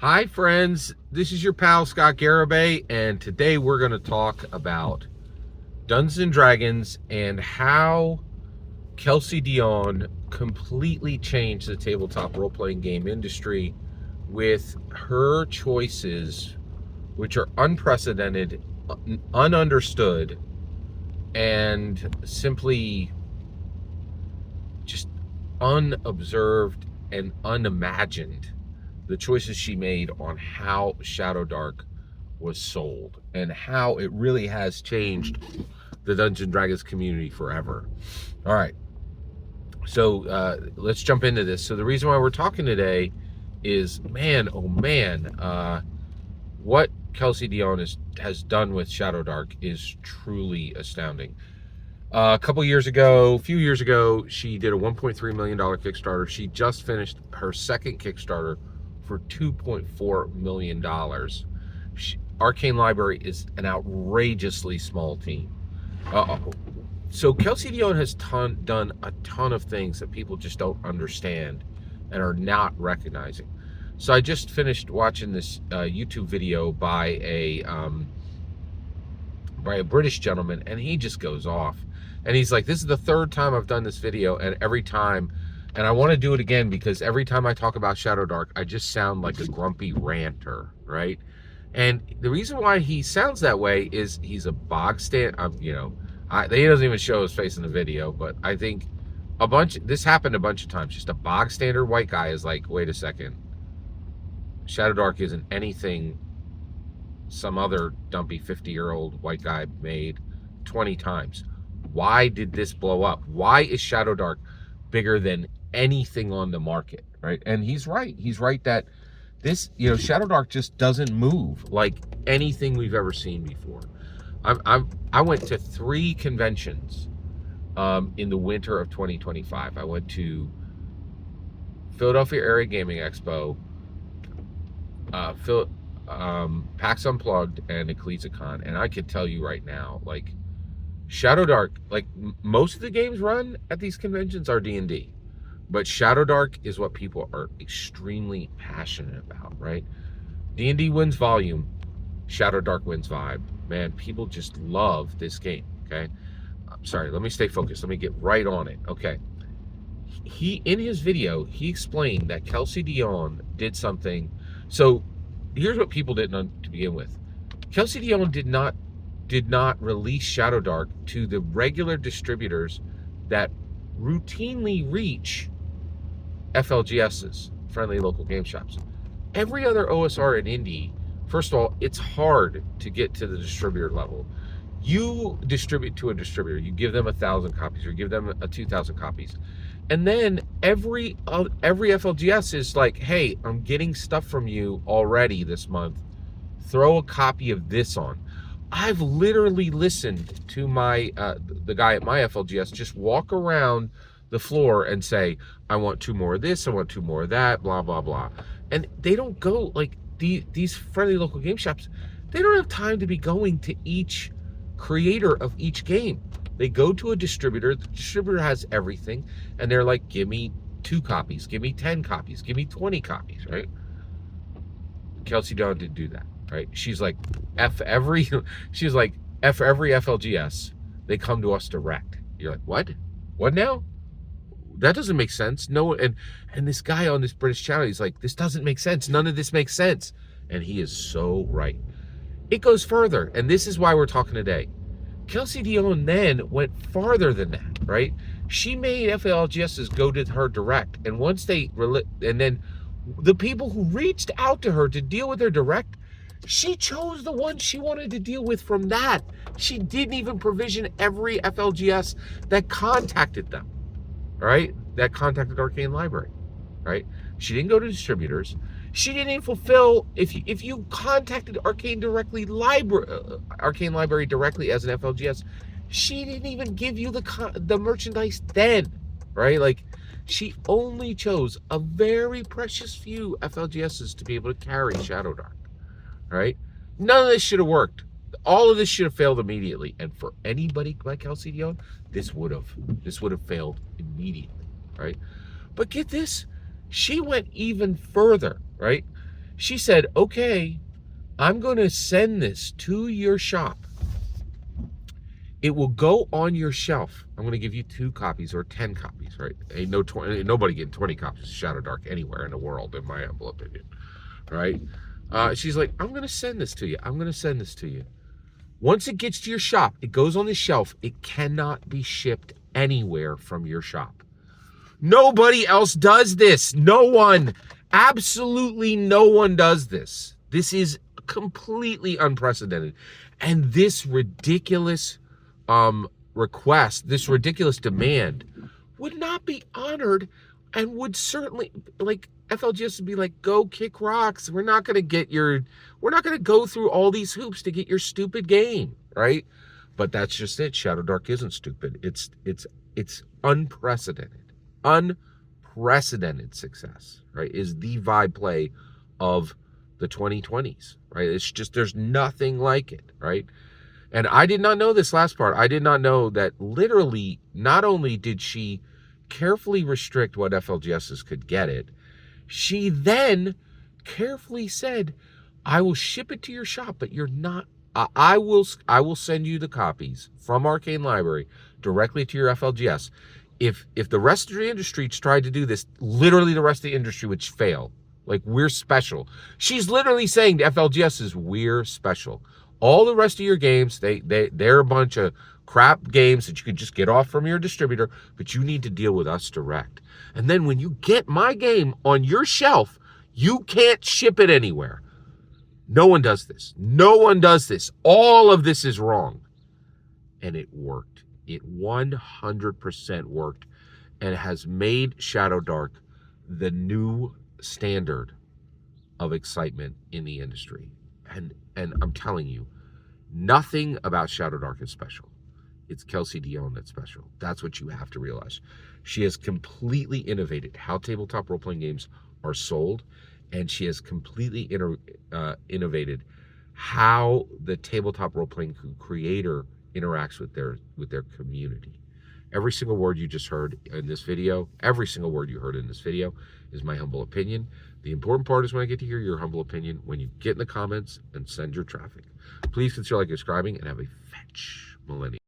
Hi friends, this is your pal Scott Garibay, and today we're going to talk about Dungeons and Dragons and how Kelsey Dionne completely changed the tabletop role-playing game industry with her choices, which are unprecedented, ununderstood, and simply just unobserved and unimagined. The choices she made on how Shadowdark was sold and how it really has changed the Dungeons and Dragons community forever. All right, so let's jump into this. So the reason why we're talking today is, man, oh man, what Kelsey Dionne has done with Shadowdark is truly astounding. A few years ago, she did a $1.3 million Kickstarter. She just finished her second Kickstarter for $2.4 million. Arcane Library is an outrageously small team. So Kelsey Dionne has done a ton of things that people just don't understand and are not recognizing. So I just finished watching this YouTube video by a British gentleman, and he just goes off. And he's like, this is the third time I've done this video, and every time, and I want to do it again because every time I talk about Shadowdark, I just sound like a grumpy ranter, right? And the reason why he sounds that way is he's a bog stand. He doesn't even show his face in the video, but I think this happened a bunch of times. Just a bog standard white guy is like, wait a second, Shadowdark isn't anything some other dumpy 50-year-old white guy made 20 times. Why did this blow up? Why is Shadowdark bigger than anything on the market, right? And he's right. He's right that this, Shadowdark just doesn't move like anything we've ever seen before. I went to 3 conventions in the winter of 2025. I went to Philadelphia Area Gaming Expo, PAX Unplugged, and EcclesiaCon, and I could tell you right now, like, Shadowdark, like most of the games run at these conventions are D&D, but Shadowdark is what people are extremely passionate about, right? D&D wins volume, Shadowdark wins vibe. Man, people just love this game, okay? I'm sorry, let me stay focused. Let me get right on it, okay? In his video, he explained that Kelsey Dionne did something. So here's what people didn't know to begin with. Kelsey Dionne did not release Shadowdark to the regular distributors that routinely reach FLGSs, friendly local game shops. Every other OSR in indie, first of all, it's hard to get to the distributor level. You distribute to a distributor, you give them 1,000 copies or give them 2,000 copies. And then every FLGS is like, hey, I'm getting stuff from you already this month. Throw a copy of this on. I've literally listened to the guy at my FLGS just walk around the floor and say, I want 2 more of this, I want 2 more of that, blah, blah, blah. And they don't go, like, these friendly local game shops, they don't have time to be going to each creator of each game. They go to a distributor, the distributor has everything, and they're like, give me 2 copies, give me 10 copies, give me 20 copies, right? Kelsey Dionne didn't do that, right? She's like, F every FLGS, they come to us direct. You're like, what? What now? That doesn't make sense. No, and this guy on this British channel, he's like, this doesn't make sense. None of this makes sense. And he is so right. It goes further, and this is why we're talking today. Kelsey Dionne then went farther than that, right? She made FLGSs go to her direct, and once and then the people who reached out to her to deal with her direct, she chose the one she wanted to deal with from that. She didn't even provision every FLGS that contacted them, right? That contacted Arcane Library, right? She didn't go to distributors. She didn't even fulfill, if you contacted Arcane Library directly as an FLGS, she didn't even give you the merchandise then, right? Like, she only chose a very precious few FLGSs to be able to carry Shadowdark, right? None of this should have worked. All of this should have failed immediately. And for anybody like Kelsey Dionne, this would have failed immediately, right? But get this, she went even further, right? She said, okay, I'm going to send this to your shop. It will go on your shelf. I'm going to give you 2 copies or 10 copies, right? Ain't nobody getting 20 copies of Shadowdark anywhere in the world, in my humble opinion, right? She's like, I'm going to send this to you. I'm going to send this to you. Once it gets to your shop, it goes on the shelf. It cannot be shipped anywhere from your shop. Nobody else does this. No one. Absolutely no one does this. This is completely unprecedented. And this ridiculous request, this ridiculous demand would not be honored and would certainly, like, FLGS would be like, go kick rocks. We're not going to go through all these hoops to get your stupid game, right? But that's just it. Shadowdark isn't stupid. It's unprecedented. Unprecedented success, right? Is the vibe play of the 2020s, right? It's just, there's nothing like it, right? And I did not know this last part. I did not know that literally, not only did she carefully restrict what FLGSs could get it, she then carefully said, I will ship it to your shop, but you're not, I will send you the copies from Arcane Library directly to your FLGS. If the rest of the industry tried to do this, literally the rest of the industry would fail. Like, we're special. She's literally saying to FLGSs, we're special. All the rest of your games, they're a bunch of crap games that you could just get off from your distributor, but you need to deal with us direct. And then when you get my game on your shelf, you can't ship it anywhere. No one does this. No one does this. All of this is wrong. And it worked. It 100% worked and has made Shadowdark the new standard of excitement in the industry. And I'm telling you, nothing about Shadowdark is special. It's Kelsey Dionne that's special. That's what you have to realize. She has completely innovated how tabletop role-playing games are sold, and she has completely innovated how the tabletop role-playing creator interacts with their community. Every single word you just heard in this video, every single word you heard in this video is my humble opinion. The important part is when I get to hear your humble opinion, when you get in the comments and send your traffic. Please consider like, subscribing, and have a fetch millennium.